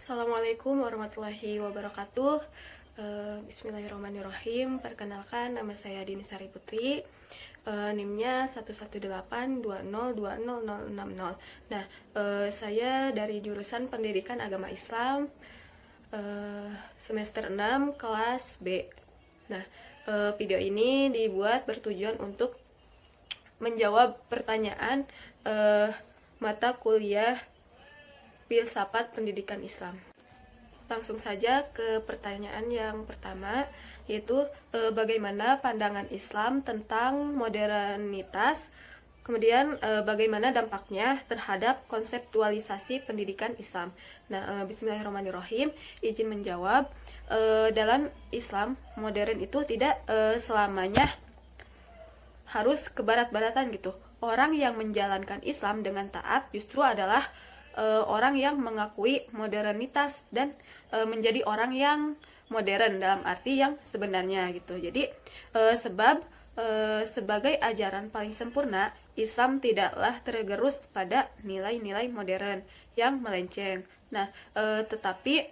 Assalamualaikum warahmatullahi wabarakatuh. Bismillahirrahmanirrahim. Perkenalkan, nama saya Dini Sari Putri. NIM-nya 118202060. Nah, saya dari jurusan Pendidikan Agama Islam, semester 6 kelas B. Nah, video ini dibuat bertujuan untuk menjawab pertanyaan mata kuliah Filsafat Pendidikan Islam. Langsung saja ke pertanyaan yang pertama, yaitu bagaimana pandangan Islam tentang modernitas, kemudian bagaimana dampaknya terhadap konseptualisasi pendidikan Islam. Nah, bismillahirrahmanirrahim, izin menjawab. Dalam Islam modern itu tidak selamanya harus ke barat-baratan gitu. Orang yang menjalankan Islam dengan taat justru adalah orang yang mengakui modernitas dan menjadi orang yang modern dalam arti yang sebenarnya gitu. Jadi sebab sebagai ajaran paling sempurna, Islam tidaklah tergerus pada nilai-nilai modern yang melenceng. Nah, tetapi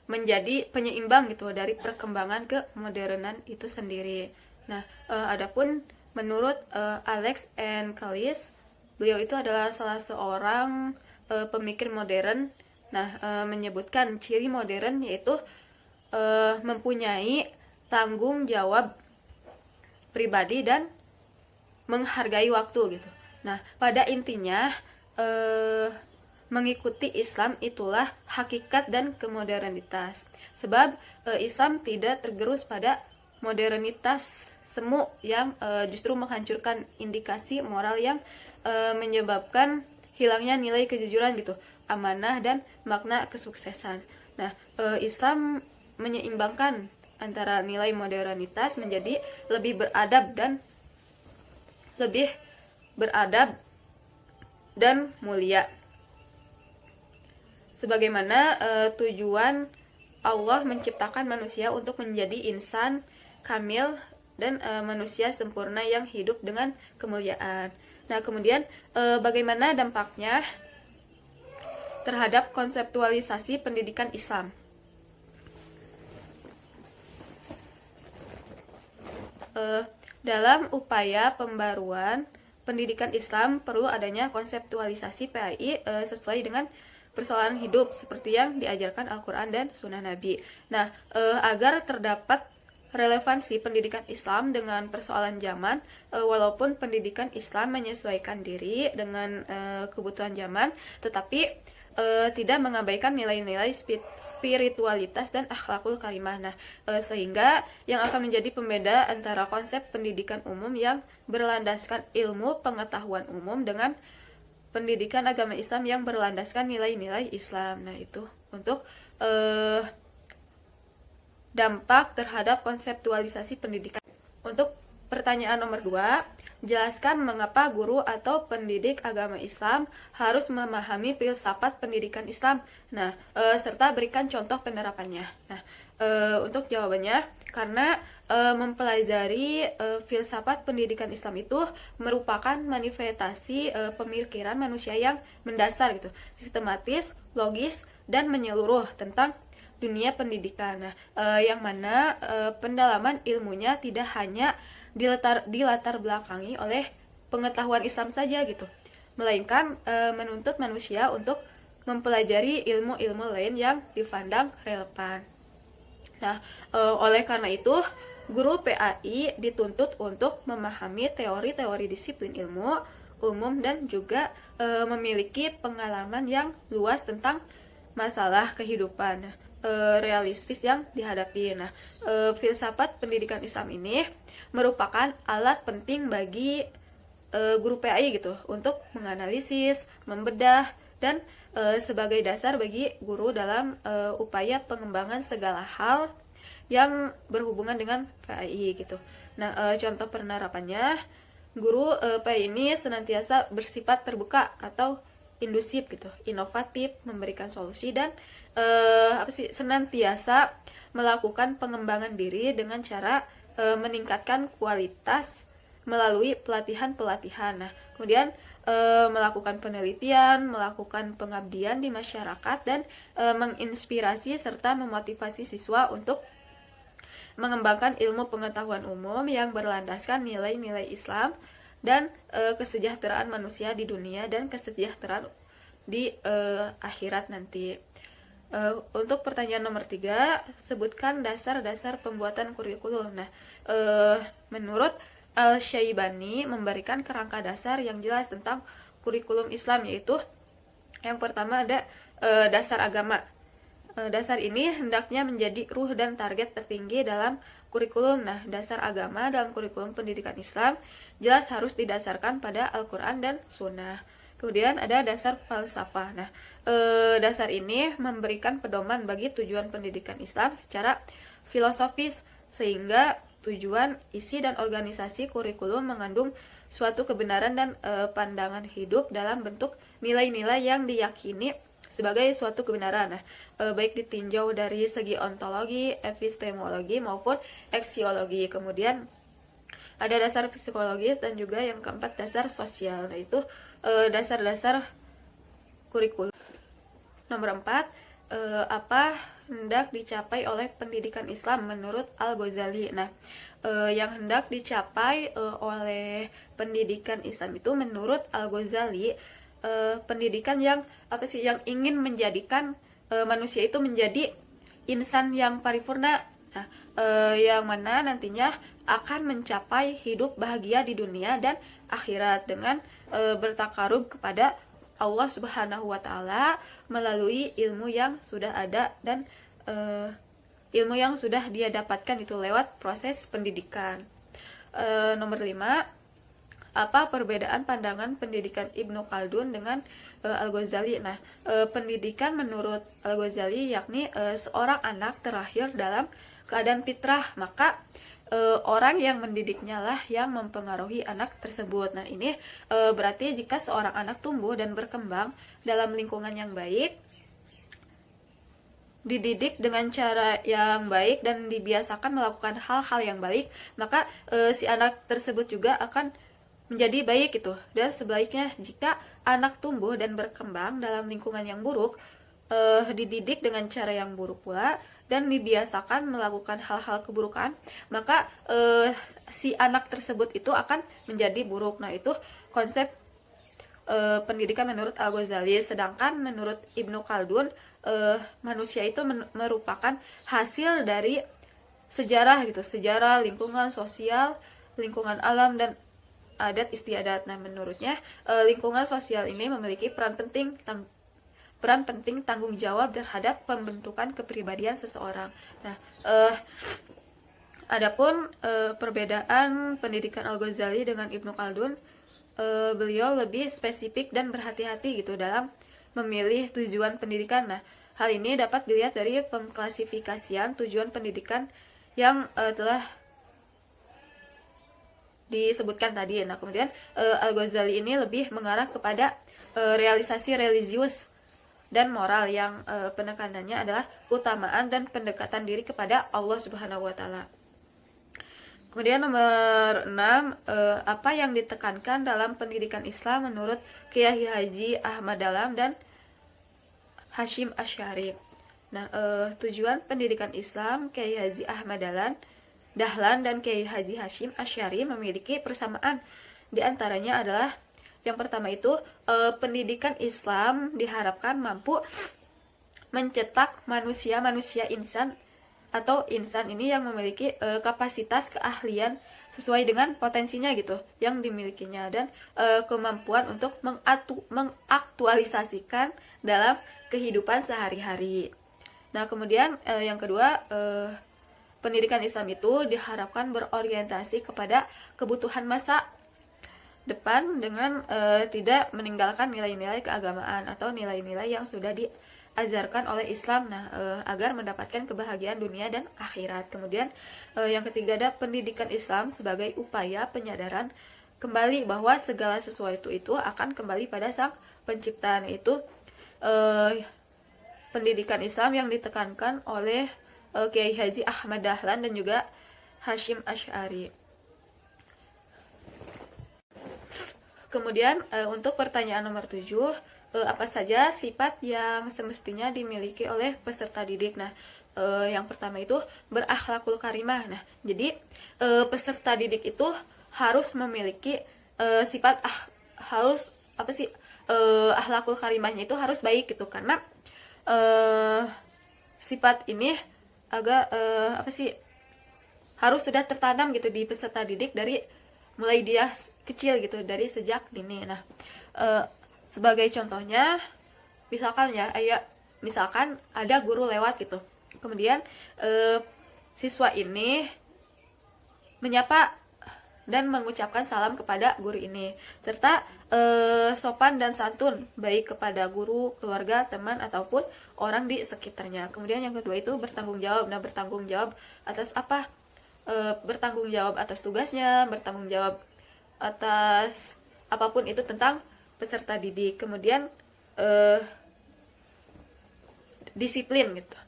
menjadi penyeimbang gitu dari perkembangan kemodernan itu sendiri. Nah, adapun menurut Alex and Callis, beliau itu adalah salah seorang pemikir modern. Nah, menyebutkan ciri modern yaitu mempunyai tanggung jawab pribadi dan menghargai waktu gitu. Nah, pada intinya mengikuti Islam itulah hakikat dan kemodernitas. Sebab Islam tidak tergerus pada modernitas semu yang justru menghancurkan indikasi moral yang menyebabkan hilangnya nilai kejujuran gitu, amanah dan makna kesuksesan. Nah, Islam menyeimbangkan antara nilai modernitas menjadi lebih beradab dan mulia. Sebagaimana tujuan Allah menciptakan manusia untuk menjadi insan kamil dan manusia sempurna yang hidup dengan kemuliaan. Nah, kemudian bagaimana dampaknya terhadap konseptualisasi pendidikan Islam? Dalam upaya pembaruan pendidikan Islam perlu adanya konseptualisasi PAI sesuai dengan persoalan hidup seperti yang diajarkan Al-Quran dan Sunnah Nabi. Nah, agar terdapat relevansi pendidikan Islam dengan persoalan zaman, walaupun pendidikan Islam menyesuaikan diri dengan kebutuhan zaman, tetapi tidak mengabaikan nilai-nilai spiritualitas dan akhlakul karimah. Nah, sehingga yang akan menjadi pembeda antara konsep pendidikan umum yang berlandaskan ilmu pengetahuan umum dengan pendidikan agama Islam yang berlandaskan nilai-nilai Islam. Nah, itu untuk dampak terhadap konseptualisasi pendidikan. Untuk pertanyaan nomor 2, jelaskan mengapa guru atau pendidik agama Islam harus memahami filsafat pendidikan Islam. Nah, serta berikan contoh penerapannya. Nah, untuk jawabannya, karena mempelajari filsafat pendidikan Islam itu merupakan manifestasi pemikiran manusia yang mendasar gitu, sistematis, logis, dan menyeluruh tentang dunia pendidikan. Nah, yang mana pendalaman ilmunya tidak hanya dilatar belakangi oleh pengetahuan Islam saja gitu, melainkan menuntut manusia untuk mempelajari ilmu-ilmu lain yang dipandang relevan. Nah, oleh karena itu guru PAI dituntut untuk memahami teori-teori disiplin ilmu umum dan juga memiliki pengalaman yang luas tentang masalah kehidupan realistis yang dihadapi. Nah, filsafat pendidikan Islam ini merupakan alat penting bagi guru PAI gitu untuk menganalisis, membedah, dan sebagai dasar bagi guru dalam upaya pengembangan segala hal yang berhubungan dengan PAI gitu. Nah, contoh penerapannya, guru PAI ini senantiasa bersifat terbuka atau indusif gitu, inovatif, memberikan solusi dan senantiasa melakukan pengembangan diri dengan cara meningkatkan kualitas melalui pelatihan-pelatihan. Nah, kemudian melakukan penelitian, melakukan pengabdian di masyarakat, dan menginspirasi serta memotivasi siswa untuk mengembangkan ilmu pengetahuan umum yang berlandaskan nilai-nilai Islam dan kesejahteraan manusia di dunia dan kesejahteraan di akhirat nanti. Untuk pertanyaan nomor 3, sebutkan dasar-dasar pembuatan kurikulum. Nah, menurut Al-Syaibani memberikan kerangka dasar yang jelas tentang kurikulum Islam, yaitu yang pertama ada dasar agama. Dasar ini hendaknya menjadi ruh dan target tertinggi dalam kurikulum. Nah, dasar agama dalam kurikulum pendidikan Islam jelas harus didasarkan pada Al-Quran dan Sunnah. Kemudian ada dasar falsafah. Nah, dasar ini memberikan pedoman bagi tujuan pendidikan Islam secara filosofis, sehingga tujuan, isi, dan organisasi kurikulum mengandung suatu kebenaran dan pandangan hidup dalam bentuk nilai-nilai yang diyakini sebagai suatu kebenaran. Nah, baik ditinjau dari segi ontologi, epistemologi maupun eksiologi. Kemudian ada dasar psikologis dan juga yang keempat dasar sosial. Nah, itu dasar-dasar kurikulum. Nomor 4, apa hendak dicapai oleh pendidikan Islam menurut Al-Ghazali. Nah, yang hendak dicapai oleh pendidikan Islam itu menurut Al-Ghazali pendidikan yang yang ingin menjadikan manusia itu menjadi insan yang paripurna. Nah, yang mana nantinya akan mencapai hidup bahagia di dunia dan akhirat dengan bertakarub kepada Allah Subhanahu wa Ta'ala melalui ilmu yang sudah ada dan ilmu yang sudah dia dapatkan itu lewat proses pendidikan. Nomor 5, apa perbedaan pandangan pendidikan Ibnu Khaldun dengan Al-Ghazali? Nah, pendidikan menurut Al-Ghazali yakni seorang anak terlahir dalam keadaan fitrah, maka orang yang mendidiknya lah yang mempengaruhi anak tersebut. Nah, ini berarti jika seorang anak tumbuh dan berkembang dalam lingkungan yang baik, dididik dengan cara yang baik dan dibiasakan melakukan hal-hal yang baik, maka si anak tersebut juga akan menjadi baik gitu. Dan sebaliknya jika anak tumbuh dan berkembang dalam lingkungan yang buruk, dididik dengan cara yang buruk pula dan dibiasakan melakukan hal-hal keburukan, maka si anak tersebut itu akan menjadi buruk. Nah, itu konsep pendidikan menurut Al-Ghazali. Sedangkan menurut Ibnu Khaldun, manusia itu merupakan hasil dari sejarah gitu, sejarah, lingkungan sosial, lingkungan alam, dan adat istiadat. Nah, menurutnya lingkungan sosial ini memiliki peran penting tanggung jawab terhadap pembentukan kepribadian seseorang. Nah, adapun perbedaan pendidikan Al-Ghazali dengan Ibnu Khaldun, beliau lebih spesifik dan berhati-hati gitu dalam memilih tujuan pendidikan. Nah, hal ini dapat dilihat dari pengklasifikasian tujuan pendidikan yang telah disebutkan tadi. Nah, kemudian Al-Ghazali ini lebih mengarah kepada realisasi religius dan moral yang penekanannya adalah keutamaan dan pendekatan diri kepada Allah Subhanahu wa Ta'ala. Kemudian nomor 6, apa yang ditekankan dalam pendidikan Islam menurut Kiai Haji Ahmad Dahlan dan Hasyim Asy'ari. Nah, tujuan pendidikan Islam Kiai Haji Ahmad Dahlan dan Kiai Haji Hasyim Asy'ari memiliki persamaan. Di antaranya adalah yang pertama itu pendidikan Islam diharapkan mampu mencetak manusia-manusia insan atau insan ini yang memiliki kapasitas keahlian sesuai dengan potensinya gitu yang dimilikinya, dan kemampuan untuk mengaktualisasikan dalam kehidupan sehari-hari. Nah, kemudian yang kedua, pendidikan Islam itu diharapkan berorientasi kepada kebutuhan masa depan dengan tidak meninggalkan nilai-nilai keagamaan atau nilai-nilai yang sudah diajarkan oleh Islam, agar mendapatkan kebahagiaan dunia dan akhirat. Kemudian yang ketiga ada pendidikan Islam sebagai upaya penyadaran kembali bahwa segala sesuatu itu akan kembali pada Sang Pencipta. Itu pendidikan Islam yang ditekankan oleh Kiai Haji Ahmad Dahlan dan juga Hasyim Asy'ari. Kemudian untuk pertanyaan nomor 7, apa saja sifat yang semestinya dimiliki oleh peserta didik? Nah, yang pertama itu berakhlakul karimah. Nah, jadi peserta didik itu harus memiliki sifat harus apa sih akhlakul karimahnya itu harus baik gitu, karena sifat ini agak apa sih harus sudah tertanam gitu di peserta didik dari mulai dia kecil gitu, dari sejak dini. Nah, sebagai contohnya misalkan ada guru lewat gitu, kemudian siswa ini menyapa dan mengucapkan salam kepada guru ini, serta sopan dan santun baik kepada guru, keluarga, teman, ataupun orang di sekitarnya. Kemudian yang kedua itu bertanggung jawab. Nah, bertanggung jawab atas apa? Bertanggung jawab atas tugasnya, bertanggung jawab atas apapun itu tentang peserta didik. Kemudian disiplin gitu.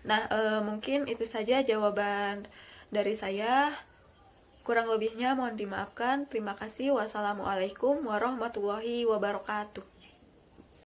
Nah, mungkin itu saja jawaban dari saya. Kurang lebihnya mohon dimaafkan. Terima kasih. Wassalamualaikum warahmatullahi wabarakatuh.